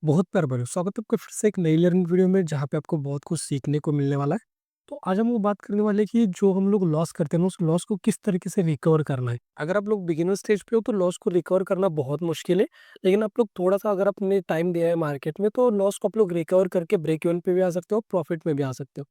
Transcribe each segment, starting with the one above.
बहुत प्यार भरे स्वागत है आपका फिर से एक नई लर्निंग वीडियो में जहाँ पे आपको बहुत कुछ सीखने को मिलने वाला है। तो आज हम लोग बात करने वाले हैं कि जो हम लोग लॉस करते हैं ना उस लॉस को किस तरीके से रिकवर करना है। अगर आप लोग बिगिनर स्टेज पे हो तो लॉस को रिकवर करना बहुत मुश्किल है। लेकिन आप लोग थोड़ा सा अगर आपने टाइम दिया है मार्केट में तो लॉस को आप लोग रिकवर करके ब्रेक इवन पे भी आ सकते हो, प्रॉफिट में भी आ सकते हो।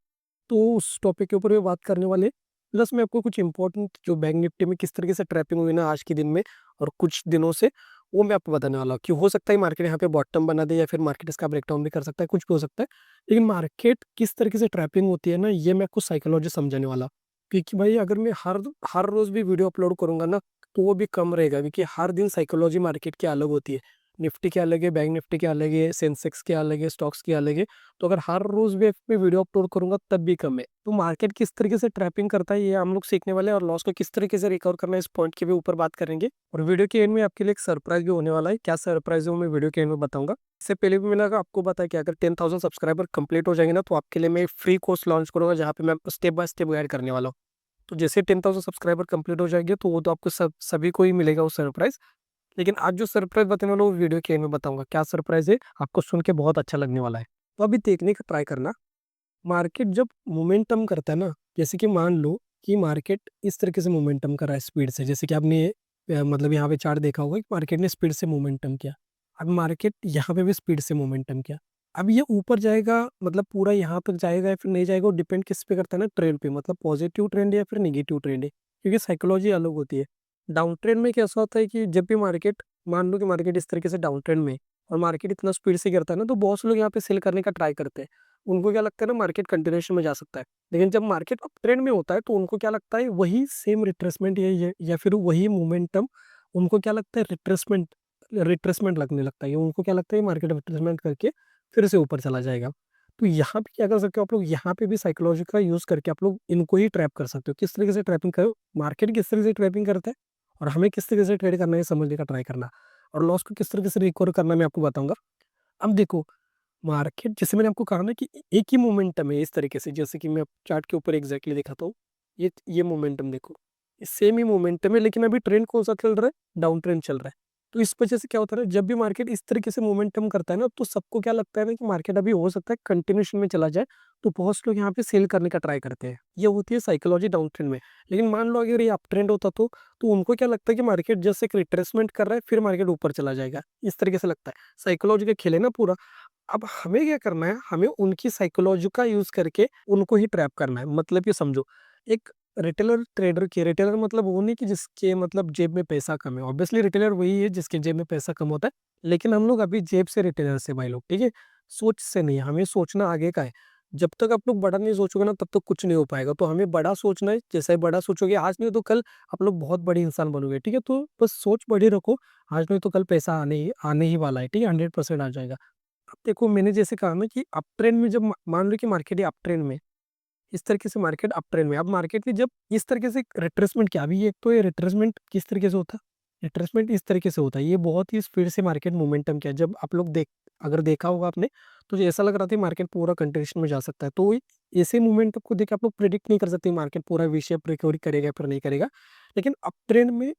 तो उस टॉपिक के ऊपर भी बात करने वाले हैं। प्लस मैं आपको कुछ इंपॉर्टेंट जो बैंक निफ्टी में किस तरीके से ट्रैपिंग हुई ना आज के दिन में और कुछ दिनों से, वो मैं आपको बताने वाला हूँ कि हो सकता है मार्केट यहाँ पे बॉटम बना दे या फिर मार्केट इसका ब्रेकडाउन भी कर सकता है, कुछ भी हो सकता है। लेकिन मार्केट किस तरीके से ट्रैपिंग होती है ना, ये मैं आपको साइकोलॉजी समझाने वाला हूँ। क्योंकि भाई अगर मैं हर हर रोज भी वीडियो अपलोड करूंगा ना तो वो भी कम रहेगा, क्योंकि हर दिन साइकोलॉजी मार्केट की अलग होती है। निफ्टी के अलग है, बैंक निफ्टी के अलग है, सेंसेक्स के अलग है, स्टॉक्स के अलग है। तो अगर हर रोज भी मैं वीडियो अपलोड करूंगा तब भी कम है। तो मार्केट किस तरीके से ट्रैपिंग करता है ये हम लोग सीखने वाले हैं, और लॉस को किस तरीके से रिकवर करना है इस पॉइंट के भी ऊपर बात करेंगे। और वीडियो के एंड में आपके लिए एक सरप्राइज भी होने वाला है। क्या सरप्राइज है वो मैं वीडियो के एंड में बताऊंगा। इससे पहले भी मैंने आपको बताया कि अगर 10,000 सब्सक्राइबर कंप्लीट हो जाएंगे ना तो आपके लिए मैं फ्री कोर्स लॉन्च करूंगा जहाँ पे मैं स्टेप बाय स्टेप गाइड करने वाला हूँ। तो जैसे 10,000 सब्सक्राइबर कंप्लीट हो जाएंगे तो वो तो आपको सभी को ही मिलेगा वो सरप्राइज। लेकिन आज जो सरप्राइज बताने वाला हूँ वो वीडियो के एंड में बताऊंगा। क्या सरप्राइज है आपको सुन के बहुत अच्छा लगने वाला है। तो अभी देखने का ट्राई करना। मार्केट जब मोमेंटम करता है ना, जैसे कि मान लो कि मार्केट इस तरीके से मोमेंटम कर रहा है स्पीड से, जैसे कि आपने मतलब यहाँ पे चार्ट देखा होगा कि मार्केट ने स्पीड से मोमेंटम किया। अब मार्केट यहाँ पे भी स्पीड से मोमेंटम किया। अब ये ऊपर जाएगा, मतलब पूरा यहाँ तक जाएगा या फिर नहीं जाएगा, वो डिपेंड किस पे करता है ना, ट्रेंड पे, मतलब पॉजिटिव ट्रेंड है या फिर नेगेटिव ट्रेंड है, क्योंकि साइकोलॉजी अलग होती है। डाउन ट्रेंड में कैसा होता है कि जब भी मार्केट, मान लो कि मार्केट इस तरीके से डाउन ट्रेंड में और मार्केट इतना स्पीड से गिरता है ना तो बहुत से लोग यहाँ पे सेल करने का ट्राई करते हैं। उनको क्या लगता है ना, मार्केट कंटिन्यूएशन में जा सकता है। लेकिन जब मार्केट अप ट्रेंड में होता है तो उनको क्या लगता है, वही सेम रिट्रेसमेंट या फिर वही मोमेंटम उनको क्या लगता है, रिट्रेसमेंट रिट्रेसमेंट लगने लगता है। उनको क्या लगता है, मार्केट रिट्रेसमेंट करके फिर से ऊपर चला जाएगा। तो यहाँ पे क्या कर सकते हो आप लोग, यहाँ पे भी साइकोलॉजी का यूज करके आप लोग इनको ही ट्रैप कर सकते हो। किस तरीके से ट्रैपिंग करो, मार्केट किस तरीके से ट्रैपिंग करता है और हमें किस तरीके से ट्रेड करना है समझने का ट्राई करना, और लॉस को किस तरीके से रिकवर करना मैं आपको बताऊंगा। अब देखो, मार्केट जैसे मैंने आपको कहा ना कि एक ही मोमेंटम है इस तरीके से, जैसे कि मैं चार्ट के ऊपर एग्जैक्टली दिखाता हूँ। ये मोमेंटम देखो, ये सेम ही मोमेंटम है, लेकिन अभी ट्रेंड कौन सा चल रहा है, डाउन ट्रेंड चल रहा है। तो इस वजह से क्या होता है ना, जब भी मार्केट इस तरीके से मोमेंटम करता है ना तो सबको क्या लगता है ना कि मार्केट अभी हो सकता है कंटिन्यूशन में चला जाए। तो बहुत से लोग यहाँ पे सेल करने का ट्राई करते हैं। ये होती है साइकोलॉजी डाउन ट्रेंड में। लेकिन मान लो अगर ये अप ट्रेंड होता तो उनको क्या लगता है कि मार्केट जस्ट एक रिट्रेसमेंट कर रहा है, फिर मार्केट ऊपर चला जाएगा, इस तरीके से लगता है। साइकोलॉजी का खेल है ना पूरा। अब हमें क्या करना है, हमें उनकी साइकोलॉजी का यूज करके उनको ही ट्रैप करना है। मतलब ये समझो, एक रिटेलर ट्रेडर की, रिटेलर मतलब वो नहीं कि जिसके मतलब जेब में पैसा कम है। ऑब्वियसली रिटेलर वही है जिसके जेब में पैसा कम होता है। लेकिन हम लोग अभी जेब से रिटेलर से भाई लोग, ठीक है, सोच से नहीं। हमें सोचना आगे का है। जब तक आप लोग बड़ा नहीं सोचोगे ना तब तक कुछ नहीं हो पाएगा। तो हमें बड़ा सोचना है। जैसे बड़ा सोचोगे आज नहीं तो कल आप लोग बहुत बड़ी इंसान बनोगे, ठीक है। तो बस सोच बड़ी रखो। आज नहीं तो कल पैसा आने ही वाला है, ठीक है, 100% आ जाएगा। अब देखो, मैंने जैसे कहा ना कि अप ट्रेंड में जब मान लो कि मार्केट है अप ट्रेंड में, इस तरीके से मार्केट अप ट्रेंड में, अब मार्केट की जब इस तरीके से रिट्रेसमेंट किया, अभी एक तो ये रिट्रेसमेंट किस तरीके से होता है, रिट्रेसमेंट इस तरीके से होता है। ये बहुत ही स्पीड से मार्केट मोमेंटम किया। जब आप लोग अगर देखा होगा आपने तो ऐसा लग रहा था मार्केट पूरा कंट्रेक्शन में जा सकता है। तो ऐसे मोमेंटम को देख आप लोग प्रिडिक्ट नहीं कर सकते मार्केट पूरा वी शेप रिकवरी करेगा फिर नहीं करेगा। लेकिन अप ट्रेंड में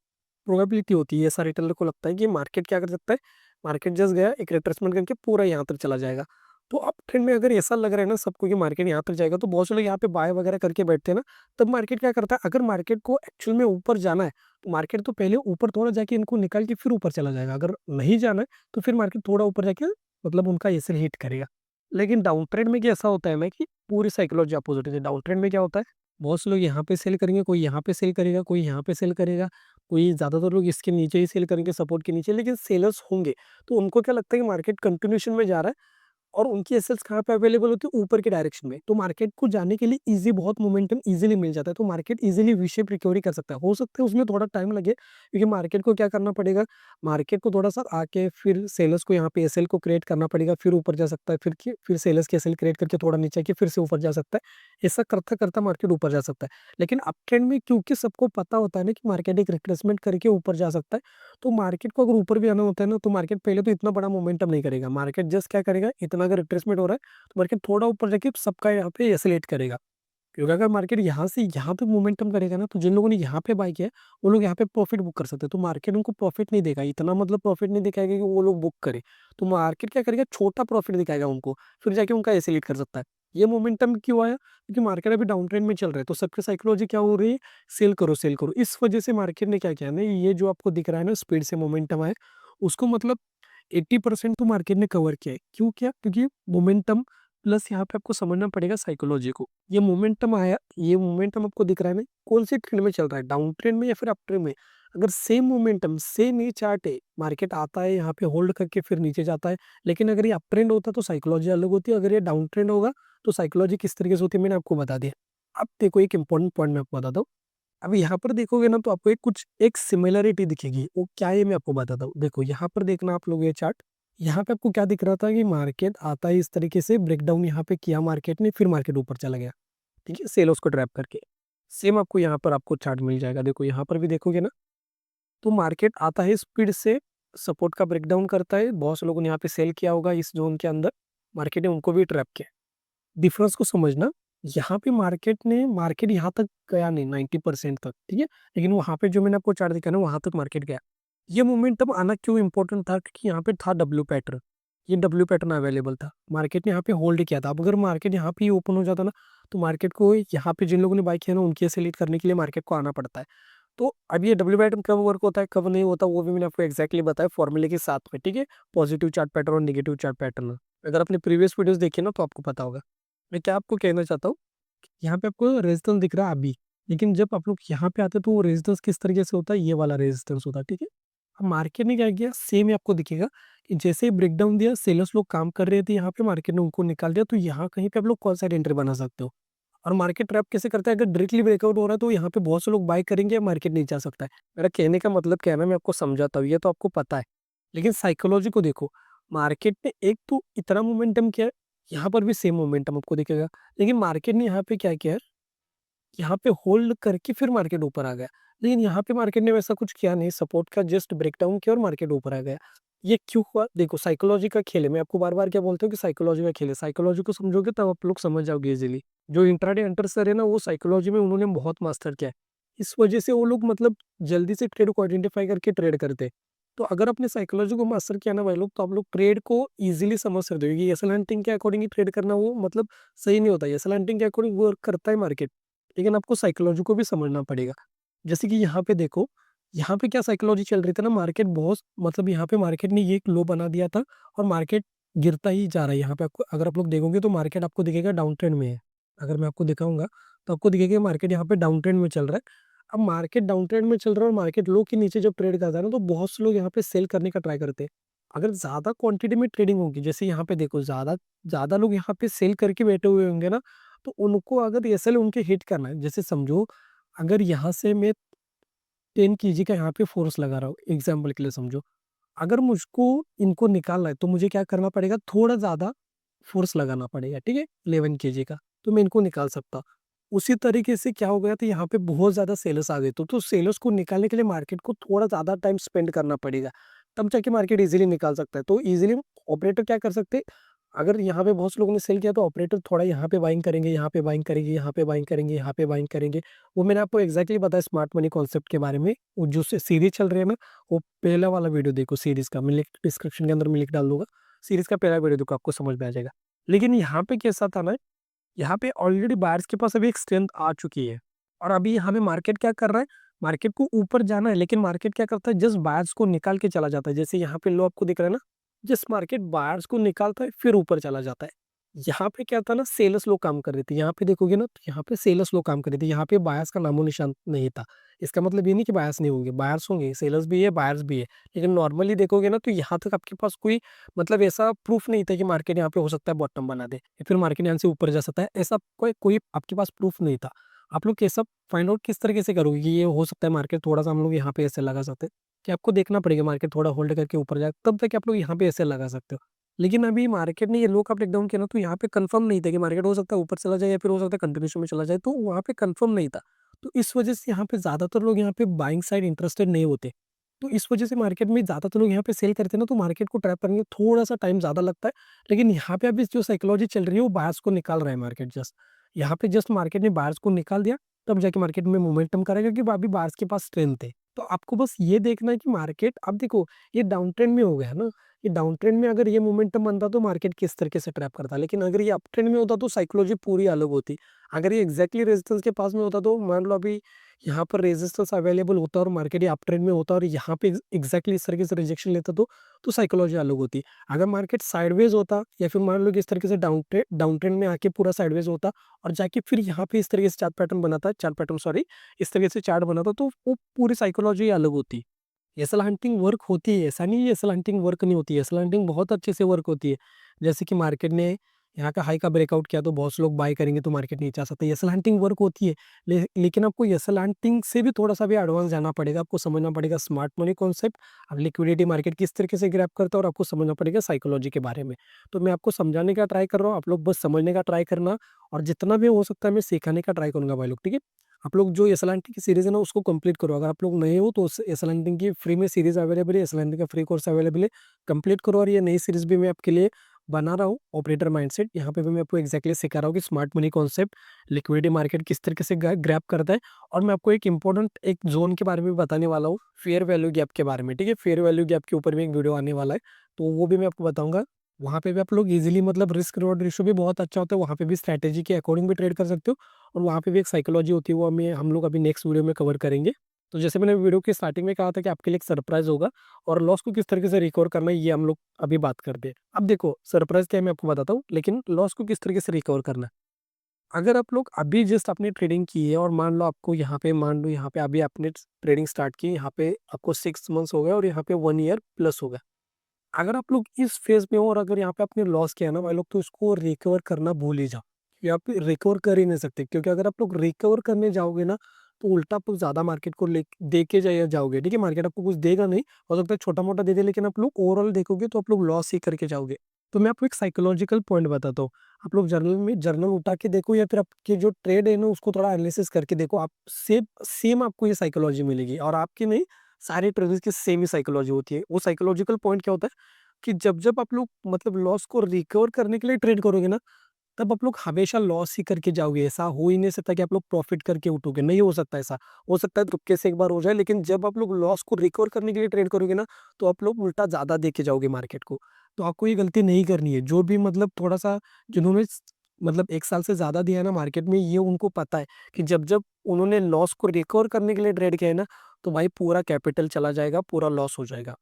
प्रोबेबिलिटी होती है, ऐसा रिटेलर को लगता है कि मार्केट क्या कर सकता है, मार्केट जस्ट गया एक रिट्रेसमेंट करके पूरा यहाँ तक चला जाएगा। तो अप ट्रेंड में अगर ऐसा लग रहा है ना सबको कि मार्केट यहाँ तक जाएगा तो बहुत से लोग यहाँ पे बाय वगैरह करके बैठते हैं ना। तब मार्केट क्या करता है, अगर मार्केट को एक्चुअल में ऊपर जाना है तो मार्केट तो पहले ऊपर थोड़ा जाके इनको निकाल के फिर ऊपर चला जाएगा। अगर नहीं जाना है तो फिर मार्केट थोड़ा ऊपर जाके मतलब उनका ऐसे हिट करेगा। लेकिन डाउन ट्रेंड में क्या ऐसा होता है ना कि पूरी साइकोलॉजी अपोजिट है। डाउन ट्रेंड में क्या होता है, बहुत से लोग यहाँ पे सेल करेंगे, कोई यहाँ पे सेल करेगा, कोई यहाँ पे सेल करेगा, कोई ज़्यादातर लोग इसके नीचे ही सेल करेंगे, सपोर्ट के नीचे। लेकिन सेलर्स होंगे तो उनको क्या लगता है कि मार्केट कंटिन्यूशन में जा रहा है और उनकी एसेट्स कहाँ पे अवेलेबल होती है, ऊपर के डायरेक्शन में। तो मार्केट को जाने के लिए इजी, बहुत मोमेंटम इजीली मिल जाता है। तो market easily V shape recovery कर सकता है। हो सकता है उसमें थोड़ा टाइम लगे, क्योंकि मार्केट को क्या करना पड़ेगा, मार्केट को थोड़ा सा आके फिर सेलर्स को यहाँ पे एसएल को क्रिएट करना पड़ेगा, फिर ऊपर जा सकता है, फिर सेलर्स के एसएल क्रिएट करके थोड़ा नीचे आके फिर से ऊपर जा सकता है। ऐसा करता करता मार्केट ऊपर जा सकता है। लेकिन अप ट्रेंड में क्योंकि सबको पता होता है ना कि मार्केट एक रिट्रेसमेंट करके ऊपर जा सकता है, तो मार्केट को अगर ऊपर भी आना होता है ना तो मार्केट पहले तो इतना बड़ा मोमेंटम नहीं करेगा। मार्केट जस्ट क्या करेगा, इतना अगर रिट्रेसमेंट हो रहा है तो मार्केट थोड़ा ऊपर जाके सबका यहाँ पे एसिलेट करेगा। क्योंकि अगर मार्केट यहाँ से यहाँ पे मोमेंटम करेगा ना, तो जिन लोगों ने यहाँ पे बाय किया है, वो लोग यहाँ पे प्रॉफिट बुक कर सकते हैं। तो मार्केट उनको प्रॉफिट नहीं देगा, इतना मतलब प्रॉफिट नहीं दिखाएगा कि वो लोग बुक करें। तो मार्केट क्या करेगा, छोटा प्रॉफिट दिखाएगा उनको, फिर जाके उनका एसिलेट कर सकता है। ये मोमेंटम क्यों आया? क्योंकि मार्केट अभी डाउन ट्रेंड में चल रहा है, तो सबकी साइकोलॉजी क्या हो रही है, सेल करो सेल करो। इस वजह से मार्केट ने क्या किया ना, ये जो आपको दिख रहा है ना स्पीड से मोमेंटम आया, उसको मतलब 80% तो मार्केट ने कवर किया है। क्यों किया? क्योंकि मोमेंटम प्लस यहाँ पे आपको समझना पड़ेगा साइकोलॉजी को। ये मोमेंटम आया, ये मोमेंटम आपको दिख रहा है ना, कौन से ट्रेंड में चल रहा है, डाउन ट्रेंड में या फिर अप ट्रेंड में? अगर सेम मोमेंटम सेम ही चार्ट है, मार्केट आता है यहाँ पे होल्ड करके फिर नीचे जाता है, लेकिन अगर ये अप ट्रेंड होता तो साइकोलॉजी अलग होती है, अगर ये डाउन ट्रेंड होगा तो साइकोलॉजी किस तरीके से होती है मैंने आपको बता दिया। अब देखो एक इंपॉर्टेंट पॉइंट मैं आपको बताता हूँ। अब यहाँ पर देखोगे ना, तो आपको एक सिमिलरिटी दिखेगी, वो क्या है मैं आपको बताता हूँ। देखो यहाँ पर देखना आप लोग ये चार्ट, यहाँ पे आपको क्या दिख रहा था कि मार्केट आता है इस तरीके से, ब्रेकडाउन यहाँ पे किया मार्केट ने, फिर मार्केट ऊपर चला गया, ठीक है, सेल उसको ट्रैप करके। सेम आपको यहाँ पर आपको चार्ट मिल जाएगा। देखो यहाँ पर भी देखोगे ना, तो मार्केट आता है स्पीड से, सपोर्ट का ब्रेकडाउन करता है, बहुत से लोगों ने यहाँ पे सेल किया होगा इस जोन के अंदर, मार्केट ने उनको भी ट्रैप किया। डिफरेंस को समझना, यहाँ पे मार्केट यहाँ तक गया नहीं 90% तक, ठीक है, लेकिन वहाँ पे जो मैंने आपको चार्ट दिखा ना, वहाँ तक मार्केट गया। ये मोमेंटम आना क्यों इंपॉर्टेंट था? क्योंकि यहाँ पे था डब्ल्यू पैटर्न, ये डब्ल्यू पैटर्न अवेलेबल था, मार्केट ने यहाँ पे होल्ड किया था। अब अगर मार्केट यहाँ पे ओपन हो जाता ना, तो मार्केट को यहाँ पे जिन लोगों ने बाय किया ना, उनके सेलेक्ट करने के लिए मार्केट को आना पड़ता है। तो अब ये डब्ल्यू पैटर्न कब वर्क होता है कब नहीं होता, वो भी मैंने आपको एक्जैक्टली बताया फॉर्मूले के साथ में, ठीक है, पॉजिटिव चार्ट पैटर्न और नेगेटिव चार्ट पैटर्न। अगर आपने प्रीवियस वीडियोस देखे ना, तो आपको पता होगा। मैं क्या आपको कहना चाहता हूँ, यहाँ पे आपको रेजिस्टेंस दिख रहा है अभी, लेकिन जब आप लोग यहाँ पे आते हैं तो वो रेजिस्टेंस किस तरीके से होता है, ये वाला रेजिस्टेंस होता है, ठीक है। अब मार्केट ने क्या किया, सेम ही आपको दिखेगा कि जैसे ही ब्रेकडाउन दिया, सेलर्स लोग काम कर रहे थे यहाँ पे, मार्केट ने उनको निकाल दिया, तो यहाँ कहीं पे आप लोग कौन सा एंट्री बना सकते हो। और मार्केट ट्रैप कैसे करता है, अगर डायरेक्टली ब्रेकआउट हो रहा है तो यहाँ पे बहुत से लोग बाय करेंगे, मार्केट नहीं जा सकता है। मेरा कहने का मतलब क्या है ना, मैं आपको समझाता हूँ, ये तो आपको पता है, लेकिन साइकोलॉजी को देखो। मार्केट ने एक तो इतना मोमेंटम किया है, यहाँ पर भी सेम मोमेंटम आपको दिखेगा, लेकिन मार्केट ने यहाँ पे क्या किया, यहाँ पे होल्ड करके फिर मार्केट ऊपर आ गया। लेकिन यहाँ पे मार्केट ने वैसा कुछ किया नहीं, सपोर्ट का जस्ट ब्रेकडाउन किया और मार्केट ऊपर आ गया। ये क्यों हुआ? देखो साइकोलॉजी का खेल है, मैं आपको बार बार क्या बोलता हूँ कि साइकोलॉजी का खेल है। साइकोलॉजी को समझोगे तब आप लोग समझ जाओगे इजीली। जो इंट्राडे हंटर सर है ना, वो साइकोलॉजी में उन्होंने बहुत मास्टर किया है। इस वजह से वो लोग मतलब जल्दी से ट्रेड को आइडेंटिफाई करके ट्रेड करते हैं। तो अगर अपने साइकोलॉजी को मास्टर किया ना भाई लोग, तो आप लोग ट्रेड को इजीली समझ सकते हो कि एसल हंटिंग के अकॉर्डिंग ही ट्रेड करना वो मतलब सही नहीं होता है। एसल हंटिंग के अकॉर्डिंग वर्क करता है मार्केट, लेकिन आपको साइकोलॉजी को भी समझना पड़ेगा। जैसे कि यहाँ पे देखो, यहाँ पे क्या साइकोलॉजी चल रही थी ना, मार्केट बहुत मतलब यहाँ पे मार्केट ने ये एक लो बना दिया था और मार्केट गिरता ही जा रहा है। यहाँ पे आपको अगर आप लोग देखोगे तो मार्केट आपको दिखेगा डाउन ट्रेंड में है। अगर मैं आपको दिखाऊंगा तो आपको दिखेगा मार्केट यहाँ पे डाउन ट्रेंड में चल रहा है। अब मार्केट डाउन ट्रेंड में चल रहा है और मार्केट लो के नीचे जब ट्रेड करता है ना, तो बहुत से लोग यहाँ पे सेल करने का ट्राई करते हैं। अगर ज्यादा क्वांटिटी में ट्रेडिंग होगी, जैसे यहाँ पे देखो ज्यादा ज्यादा लोग यहाँ पे सेल करके बैठे हुए होंगे ना, तो उनको अगर एसएल उनके हिट करना है, जैसे समझो अगर यहाँ से मैं 10 केजी का यहाँ पे फोर्स लगा रहा हूँ, एग्जाम्पल के लिए समझो, अगर मुझको इनको निकालना है तो मुझे क्या करना पड़ेगा, थोड़ा ज्यादा फोर्स लगाना पड़ेगा, ठीक है, 11 केजी का, तो मैं इनको निकाल सकता। उसी तरीके से क्या हो गया था, यहाँ पे बहुत ज्यादा सेलर्स आ गए, तो सेलर्स को निकालने के लिए मार्केट को थोड़ा ज्यादा टाइम स्पेंड करना पड़ेगा, तब जाके मार्केट इजीली निकाल सकता है। तो इजीली ऑपरेटर क्या कर सकते हैं, अगर यहाँ पे बहुत से लोगों ने सेल किया तो ऑपरेटर थोड़ा यहाँ पे बाइंग करेंगे, यहाँ पे बाइंग करेंगे, यहाँ पे बाइंग करेंगे, यहाँ पे बाइंग करेंगे। वो मैंने आपको एक्जैक्टली बताया स्मार्ट मनी कॉन्सेप्ट के बारे में, वो जो सीरीज चल रही है ना, वो पहला वाला वीडियो देखो सीरीज का, मैं लिंक डिस्क्रिप्शन के अंदर मैं लिंक डाल दूंगा। सीरीज का पहला वीडियो देखो, आपको समझ में आ जाएगा। लेकिन यहाँ पे कैसा था ना, यहाँ पे ऑलरेडी बायर्स के पास अभी एक स्ट्रेंथ आ चुकी है, और अभी हमें मार्केट क्या कर रहा है, मार्केट को ऊपर जाना है, लेकिन मार्केट क्या करता है, जस्ट बायर्स को निकाल के चला जाता है। जैसे यहाँ पे लो आपको दिख रहा है ना, जस्ट मार्केट बायर्स को निकालता है फिर ऊपर चला जाता है। यहाँ पे क्या था ना, सेल्स लोग काम कर रहे थे, यहाँ पे देखोगे ना, तो यहाँ पे सेल्स लोग काम कर रहे थे, यहाँ पे बायर्स का नामो निशान नहीं था। इसका मतलब ये नहीं कि बायर्स नहीं होंगे, बायर्स होंगे, सेलर्स भी है, बायर्स भी है, लेकिन नॉर्मली देखोगे ना, तो यहाँ तक आपके पास कोई मतलब ऐसा प्रूफ नहीं था कि मार्केट यहाँ पे हो सकता है बॉटम बना दे या फिर मार्केट यहाँ से ऊपर जा सकता है, ऐसा कोई कोई आपके पास प्रूफ नहीं था। आप लोग कैसा फाइंड आउट किस तरीके से करोगे कि ये हो सकता है मार्केट थोड़ा सा हम लोग यहाँ पे ऐसे लगा सकते हैं, कि आपको देखना पड़ेगा मार्केट थोड़ा होल्ड करके ऊपर जाए, तब तक आप लोग यहाँ पे ऐसे लगा सकते हो। लेकिन अभी मार्केट ने ये लो का ब्रेकडाउन किया ना, तो यहाँ पे कंफर्म नहीं था कि मार्केट हो सकता है ऊपर चला जाए या फिर हो सकता है कंटिन्यूशन में चला जाए, तो वहाँ पे कंफर्म नहीं था। तो इस वजह से यहाँ पे ज्यादातर लोग यहाँ पे बाइंग साइड इंटरेस्टेड नहीं होते। तो इस वजह से मार्केट में ज्यादातर लोग यहाँ पे सेल करते हैं ना, तो मार्केट को ट्रैप करने में थोड़ा सा टाइम ज्यादा लगता है। लेकिन यहाँ पे अभी जो साइकोलॉजी चल रही है, वो बायर्स को निकाल रहा है मार्केट जस्ट। यहाँ पे जस्ट मार्केट ने बायर्स को निकाल दिया, तब जाके मार्केट में मोमेंटम करेगा क्योंकि अभी बायर्स के पास स्ट्रेंथ है। तो आपको बस ये देखना है कि मार्केट, अब देखो ये डाउन ट्रेंड में हो गया ना, ये डाउन ट्रेंड में अगर ये मोमेंटम बनता तो मार्केट किस तरीके से ट्रैप करता, लेकिन अगर ये अप ट्रेंड में होता तो साइकोलॉजी पूरी अलग होती। अगर ये एग्जैक्टली रेजिस्टेंस के पास में होता तो मान लो अभी यहाँ पर रेजिस्टेंस अवेलेबल होता और मार्केट ये अप ट्रेंड में होता और यहाँ पे एग्जैक्टली इस तरीके से रिजेक्शन लेता तो साइकोलॉजी अलग होती। अगर मार्केट साइडवेज होता या फिर मान लो कि इस तरीके से डाउन ट्रेंड में आके पूरा साइडवेज होता और जाके फिर यहाँ पे इस तरीके से चार्ट पैटर्न बनाता, चार्ट पैटर्न सॉरी, इस तरीके से चार्ट बनाता तो वो पूरी साइकोलॉजी अलग होती। एसल हंटिंग वर्क होती है, ऐसा नहीं है एसल हंटिंग वर्क नहीं होती है, एसल हंटिंग बहुत अच्छे से वर्क होती है। जैसे कि मार्केट ने यहाँ का हाई का ब्रेकआउट किया तो बहुत से लोग बाय करेंगे तो मार्केट नीचे आ सकता है, एसल हंटिंग वर्क होती है। लेकिन आपको एसल हंटिंग से भी थोड़ा सा भी एडवांस जाना पड़ेगा, आपको समझना पड़ेगा स्मार्ट मनी कॉन्सेप्ट, अब लिक्विडिटी मार्केट किस तरीके से ग्रैब करता है और आपको समझना पड़ेगा साइकोलॉजी के बारे में। तो मैं आपको समझाने का ट्राई कर रहा हूँ, आप लोग बस समझने का ट्राई करना और जितना भी हो सकता है मैं सिखाने का ट्राई करूंगा भाई लोग, ठीक है। आप लोग जो एसएलएनटी की सीरीज है ना उसको कंप्लीट करो, अगर आप लोग नए हो तो एसएलएनटी की फ्री में सीरीज अवेलेबल है, एसएलएनटी का फ्री कोर्स अवेलेबल है, कंप्लीट करो। और ये नई सीरीज भी मैं आपके लिए बना रहा हूँ, ऑपरेटर माइंडसेट, यहाँ पे भी मैं आपको एक्जैक्टली सिखा रहा हूँ कि smart money concept, liquidity market किस तरीके से ग्रैब करता है। और मैं आपको एक इंपॉर्टेंट एक जोन के बारे में बताने वाला हूँ, फेयर वैल्यू गैप के बारे में, ठीक है। फेयर वैल्यू गैप के ऊपर भी एक वीडियो आने वाला है, तो वो भी मैं आपको बताऊंगा। वहाँ पे भी आप लोग इजीली मतलब रिस्क रिवॉर्ड रेशियो भी बहुत अच्छा होता है, वहाँ पे भी स्ट्रैटेजी के अकॉर्डिंग भी ट्रेड कर सकते हो। और वहाँ पे भी एक साइकोलॉजी होती है, वो हम लोग अभी नेक्स्ट वीडियो में कवर करेंगे। तो जैसे मैंने वीडियो के स्टार्टिंग में कहा था कि आपके लिए एक सरप्राइज होगा और लॉस को किस तरीके से रिकवर करना है ये हम लोग अभी बात करते हैं। अब देखो सरप्राइज क्या है मैं आपको बताता हूँ, लेकिन लॉस को किस तरीके से रिकवर करना है। अगर आप लोग अभी जस्ट आपने ट्रेडिंग की है और मान लो आपको यहाँ पे, मान लो यहाँ पे अभी आपने ट्रेडिंग स्टार्ट की, यहाँ पे आपको 6 मंथ्स हो गए और यहाँ पे 1 ईयर प्लस हो गया। अगर आप लोग इस फेज में हो और अगर यहाँ पे आपने लॉस किया ना भाई लोग, तो इसको रिकवर करना भूल ही जाओ। यहाँ पे रिकवर कर ही नहीं सकते, क्योंकि अगर आप लोग रिकवर करने जाओगे ना तो उल्टा आप लोग ज्यादा मार्केट को ले दे के जाओगे, ठीक है। मार्केट आपको कुछ देगा नहीं, हो सकता है छोटा मोटा दे दे, लेकिन आप लोग ओवरऑल देखोगे तो आप लोग लॉस ही करके जाओगे। तो मैं आपको एक साइकोलॉजिकल पॉइंट बताता हूँ, आप लोग जर्नल उठा के देखो या फिर आपके जो ट्रेड है ना उसको थोड़ा एनालिसिस करके देखो, आप सेम सेम आपको ये साइकोलॉजी मिलेगी। और आपकी नहीं, सारे ट्रेडर्स की सेम ही साइकोलॉजी होती है। वो साइकोलॉजिकल पॉइंट क्या होता है कि जब जब आप लोग मतलब लॉस को रिकवर करने के लिए ट्रेड करोगे ना, तब आप लोग हमेशा लॉस ही करके जाओगे। ऐसा हो ही नहीं सकता कि आप लोग प्रॉफिट करके उठोगे, नहीं हो सकता ऐसा। हो सकता है तुक्के से एक बार हो जाए, लेकिन जब आप लोग लॉस को रिकवर करने के लिए ट्रेड करोगे ना, तो आप लोग उल्टा ज्यादा देके जाओगे मार्केट को। तो आपको ये गलती नहीं करनी है। जो भी मतलब थोड़ा सा जिन्होंने मतलब 1 साल से ज्यादा दिया है ना मार्केट में, ये उनको पता है कि जब जब उन्होंने लॉस को रिकवर करने के लिए ट्रेड किया है ना, तो भाई पूरा कैपिटल चला जाएगा, पूरा लॉस हो जाएगा।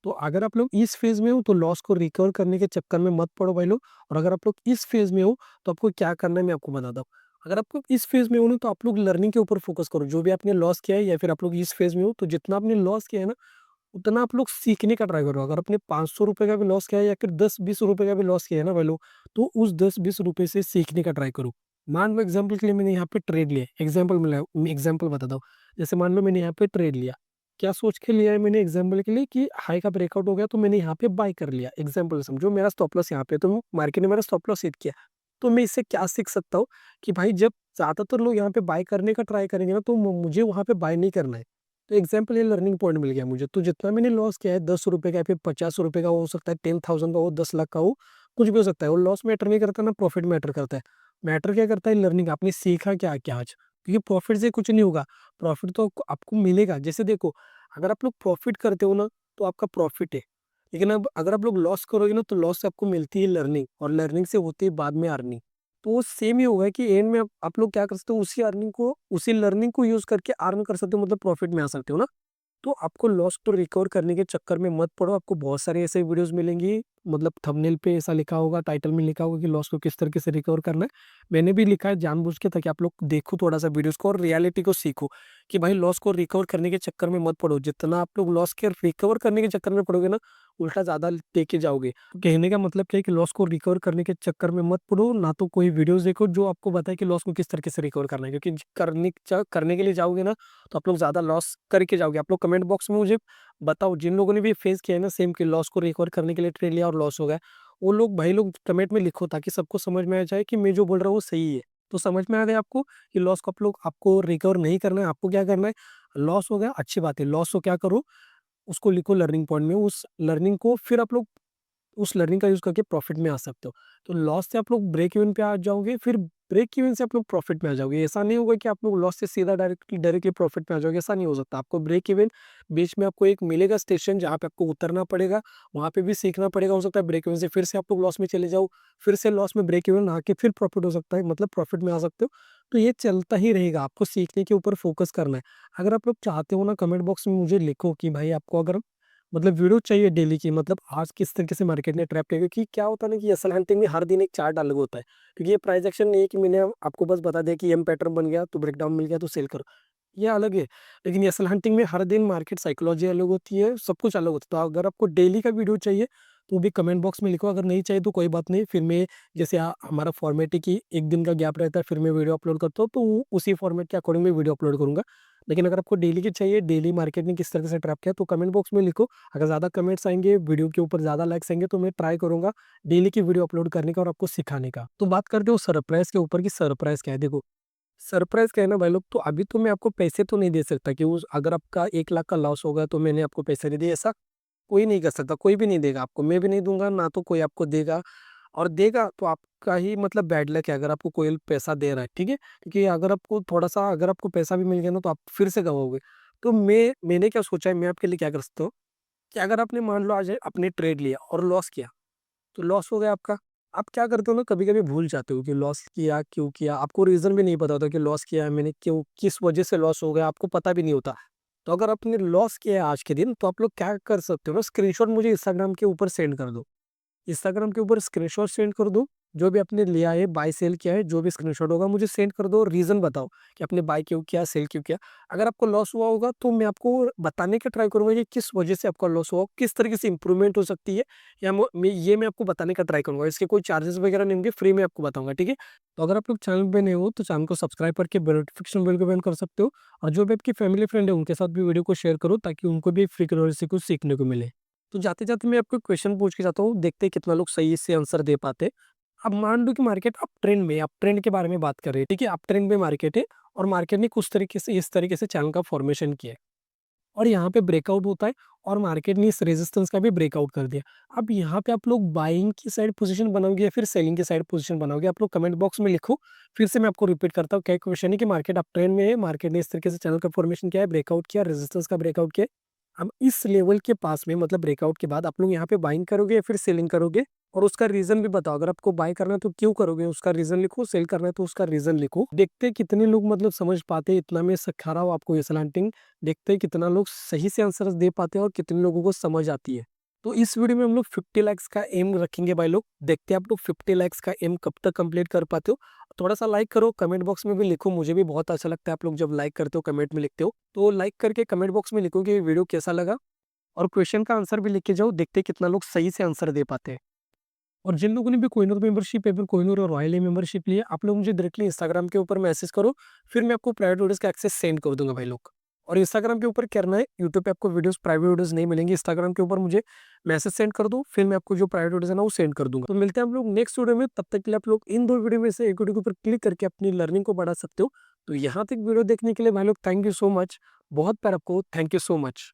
तो अगर आप लोग इस फेज में हो तो लॉस को रिकवर करने के चक्कर में मत पड़ो भाई लोग। और अगर आप लोग इस फेज में हो तो आपको क्या करना है मैं आपको बताता हूँ। अगर आपको इस फेज में हो ना तो आप लोग लर्निंग के ऊपर फोकस करो, जो भी आपने लॉस किया है, या फिर आप लोग इस फेज में हो तो जितना आपने लॉस किया है ना उतना आप लोग सीखने का ट्राई करो। अगर आपने 500 रुपये का भी लॉस किया है या फिर 10-20 रुपये का भी लॉस किया है ना भाई लोग, तो उस 10-20 रुपये से सीखने का ट्राई करो। मान लो एग्जाम्पल के लिए मैंने यहाँ पे ट्रेड लिया, एग्जाम्पल मिला, एग्जाम्पल बताता हूँ। जैसे मान लो मैंने यहाँ पे ट्रेड लिया, क्या सोच के लिया है मैंने एग्जाम्पल के लिए कि हाई का ब्रेकआउट हो गया तो मैंने यहाँ पे बाय कर लिया, एग्जाम्पल समझो। मेरा स्टॉप लॉस यहाँ पे, तो मार्केट ने मेरा स्टॉप लॉस हिट किया। तो मैं इससे क्या सीख सकता हूँ कि भाई जब ज्यादातर लोग यहाँ पे बाय करने का ट्राई करेंगे ना, तो मुझे वहां पे बाय नहीं करना है। तो एग्जाम्पल ये लर्निंग पॉइंट मिल गया मुझे। तो जितना मैंने लॉस किया है 10 रुपए का या फिर 50 रुपए का हो सकता है, 10,000 का हो, 10 लाख का हो, कुछ भी हो सकता है। वो लॉस मैटर नहीं करता ना प्रॉफिट मैटर करता है। मैटर क्या करता है, लर्निंग, आपने सीखा क्या क्या आज। क्योंकि प्रॉफिट से कुछ नहीं होगा, प्रॉफिट तो आपको मिलेगा। जैसे देखो, अगर आप लोग प्रॉफिट करते हो ना तो आपका प्रॉफिट है, लेकिन अब अगर आप लोग लॉस करोगे ना तो लॉस से आपको मिलती है लर्निंग, और लर्निंग से होती है बाद में अर्निंग। तो वो सेम ही होगा कि एंड में आप लोग क्या कर सकते हो, उसी अर्निंग को, उसी लर्निंग को यूज करके अर्न कर सकते हो, मतलब प्रॉफिट में आ सकते हो ना। तो आपको लॉस को रिकवर करने के चक्कर में मत पड़ो। आपको बहुत सारे ऐसे वीडियोस मिलेंगी, मतलब थंबनेल पे ऐसा लिखा होगा, टाइटल में लिखा होगा कि लॉस को किस तरीके से रिकवर करना है। मैंने भी लिखा है जानबूझ के, ताकि आप लोग देखो थोड़ा सा वीडियोस को और रियलिटी को सीखो कि भाई लॉस को रिकवर करने के चक्कर में मत पड़ो। जितना आप लोग लॉस के रिकवर करने के चक्कर में पड़ोगे ना, उल्टा ज्यादा लेके जाओगे। तो कहने का मतलब क्या है कि लॉस को रिकवर करने के चक्कर में मत पड़ो। ना तो कोई वीडियोस देखो जो आपको बताए कि लॉस को किस तरीके से रिकवर करना है, क्योंकि करने के लिए जाओगे ना तो आप लोग ज्यादा लॉस करके जाओगे। आप लोग कमेंट बॉक्स में मुझे बताओ, जिन लोगों ने भी फेस किया है ना सेम, कि लॉस को रिकवर करने के लिए ट्रेड लिया और लॉस हो गया, वो लोग भाई लोग कमेंट में लिखो, ताकि सबको समझ में आ जाए कि मैं जो बोल रहा हूँ वो सही है। तो समझ में आ गया आपको कि लॉस को आप लोग, आपको रिकवर नहीं करना है। आपको क्या करना है, लॉस हो गया अच्छी बात है, लॉस को क्या करो, उसको लिखो लर्निंग पॉइंट में, उस लर्निंग को फिर आप लोग उस लर्निंग का यूज़ करके प्रॉफिट में आ सकते हो। तो लॉस से आप लोग ब्रेक इवन पे आ जाओगे, फिर ब्रेक इवन से आप लोग प्रॉफिट में आ जाओगे। ऐसा नहीं होगा कि आप लोग लॉस से सीधा डायरेक्टली प्रॉफिट में आ जाओगे, ऐसा नहीं हो सकता। आपको ब्रेक इवन बीच में आपको एक मिलेगा स्टेशन जहाँ पे आपको उतरना पड़ेगा, वहाँ पे भी सीखना पड़ेगा। हो सकता है ब्रेक इवन से फिर से आप लोग लॉस में चले जाओ, फिर से लॉस में ब्रेक इवन आके फिर प्रॉफिट हो सकता है, मतलब प्रॉफिट में आ सकते हो। तो ये चलता ही रहेगा, आपको सीखने के ऊपर फोकस करना है। अगर आप लोग चाहते हो ना, कमेंट बॉक्स में मुझे लिखो कि भाई आपको अगर मतलब वीडियो चाहिए डेली की, मतलब आज किस तरीके से मार्केट ने ट्रैप किया, क्योंकि क्या होता है ना कि एसएल हंटिंग में हर दिन एक चार्ट अलग होता है। क्योंकि ये प्राइस एक्शन नहीं है कि मैंने आपको बस बता दिया कि एम पैटर्न बन गया तो ब्रेकडाउन मिल गया तो सेल करो, ये अलग है। लेकिन एसएल हंटिंग में हर दिन मार्केट साइकोलॉजी अलग होती है, सब कुछ अलग होता है। तो अगर आपको डेली का वीडियो चाहिए तो भी कमेंट बॉक्स में लिखो, अगर नहीं चाहिए तो कोई बात नहीं, फिर मैं जैसे हमारा फॉर्मेट है कि एक दिन का गैप रहता है फिर मैं वीडियो अपलोड करता हूँ, तो उसी फॉर्मेट के अकॉर्डिंग मैं वीडियो अपलोड करूंगा। लेकिन अगर आपको डेली की चाहिए, डेली मार्केट ने किस तरह से ट्रैप किया, तो कमेंट बॉक्स में लिखो। अगर ज़्यादा कमेंट्स आएंगे, वीडियो के ऊपर ज़्यादा लाइक्स आएंगे, तो मैं ट्राई करूंगा डेली की वीडियो अपलोड करने का और आपको सिखाने का। तो बात करते हो सरप्राइज के ऊपर कि सरप्राइज क्या है। देखो, सरप्राइज क्या है ना भाई लोग, तो अभी तो मैं आपको पैसे तो नहीं दे सकता कि उस अगर आपका 1 लाख का लॉस होगा तो मैंने आपको पैसे दे दिए, ऐसा कोई नहीं कर सकता, कोई भी नहीं देगा आपको, मैं भी नहीं दूंगा, ना तो कोई आपको देगा। और देगा तो आपका ही मतलब बैड लक है अगर आपको कोई पैसा दे रहा है, ठीक है। क्योंकि अगर आपको थोड़ा सा अगर आपको पैसा भी मिल गया ना तो आप फिर से गवाओगे। तो मैंने क्या सोचा है, मैं आपके लिए क्या कर सकता हूँ कि अगर आपने मान लो आज आपने ट्रेड लिया और लॉस किया, तो लॉस हो गया आपका। आप क्या करते हो ना, कभी कभी भूल जाते हो कि लॉस किया क्यों किया, आपको रीजन भी नहीं पता होता कि लॉस किया है मैंने क्यों, किस वजह से लॉस हो गया, आपको पता भी नहीं होता। तो अगर आपने लॉस किया है आज के दिन, तो आप लोग क्या कर सकते हो ना, स्क्रीनशॉट मुझे इंस्टाग्राम के ऊपर सेंड कर दो। इंस्टाग्राम के ऊपर स्क्रीनशॉट सेंड कर दो, जो भी आपने लिया है, बाय सेल किया है, जो भी स्क्रीनशॉट होगा मुझे सेंड कर दो, रीजन बताओ कि आपने बाय क्यों किया, सेल क्यों किया। अगर आपको लॉस हुआ होगा तो मैं आपको बताने का ट्राई करूंगा कि किस वजह से आपका लॉस हुआ, किस तरीके से इंप्रूवमेंट हो सकती है, या मैं आपको बताने का ट्राई करूंगा। इसके कोई चार्जेस वगैरह नहीं होंगे, फ्री में आपको बताऊंगा, ठीक है। तो अगर आप लोग चैनल पे नए हो तो चैनल को सब्सक्राइब करके बेल नोटिफिकेशन बेल को बंद कर सकते हो। और जो भी आपकी फैमिली फ्रेंड है उनके साथ भी वीडियो को शेयर करो, ताकि उनको भी फ्री से कुछ सीखने को मिले। तो जाते-जाते मैं आपको क्वेश्चन पूछ के जाता हूँ, देखते हैं कितना लोग सही से आंसर दे पाते हैं। अब मान लो कि मार्केट अप ट्रेंड में, अप ट्रेंड के बारे में बात कर रहे हैं, ठीक है? अप ट्रेंड में मार्केट है और मार्केट ने कुछ तरीके से इस तरीके से चैनल का फॉर्मेशन किया है और यहाँ पे ब्रेकआउट होता है और मार्केट ने इस रेजिस्टेंस का भी ब्रेकआउट कर दिया। अब यहाँ पे आप लोग बाइंग की साइड पोजीशन बनाओगे या फिर सेलिंग की साइड पोजीशन बनाओगे, आप लोग कमेंट बॉक्स में लिखो। फिर से मैं आपको रिपीट करता हूँ, क्या क्वेश्चन है कि मार्केट अप ट्रेंड में है, मार्केट ने इस तरीके से चैनल का फॉर्मेशन किया है, ब्रेकआउट किया, रेजिस्टेंस का ब्रेकआउट किया। अब इस लेवल के पास में मतलब ब्रेकआउट के बाद आप लोग यहाँ पे बाइंग करोगे या फिर सेलिंग करोगे, और उसका रीजन भी बताओ। अगर आपको बाय करना है तो क्यों करोगे, उसका रीजन लिखो, सेल करना है तो उसका रीजन लिखो। देखते हैं कितने लोग मतलब समझ पाते हैं, इतना मैं सिखा रहा हूँ आपको ये स्लैंटिंग। देखते हैं कितना लोग सही से आंसर दे पाते हैं और कितने लोगों को समझ आती है। तो इस वीडियो में हम लोग 50 लाख्स का एम रखेंगे भाई लोग। देखते हैं आप लोग 50 लाख्स का एम कब तक कंप्लीट कर पाते हो। थोड़ा सा लाइक करो, कमेंट बॉक्स में भी लिखो, मुझे भी बहुत अच्छा लगता है आप लोग जब लाइक करते हो, कमेंट में लिखते हो। तो लाइक करके कमेंट बॉक्स में लिखो कि वीडियो कैसा लगा, और क्वेश्चन का आंसर भी लिख के जाओ। देखते हैं कितना लोग सही से आंसर दे पाते हैं। और जिन लोगों ने भी कोहिनूर मेंबरशिप या फिर कोहिनूर और रॉयल मेंबरशिप ली है, आप लोग मुझे डायरेक्टली इंस्टाग्राम के ऊपर मैसेज करो, फिर मैं आपको प्राइवेट वीडियोस का एक्सेस सेंड कर दूंगा भाई लोग। और इंस्टाग्राम के ऊपर करना है, यूट्यूब पे आपको वीडियोस प्राइवेट वीडियोस नहीं मिलेंगे। इंस्टाग्राम के ऊपर मुझे मैसेज सेंड कर दो, फिर मैं आपको जो प्राइवेट वीडियोस है ना वो सेंड कर दूंगा। तो मिलते हैं हम लोग नेक्स्ट वीडियो में, तब तक के लिए आप लोग इन 2 वीडियो में से एक वीडियो के ऊपर क्लिक करके अपनी लर्निंग को बढ़ा सकते हो। तो यहाँ तक वीडियो देखने के लिए भाई लोग थैंक यू सो मच, बहुत प्यार आपको, थैंक यू सो मच।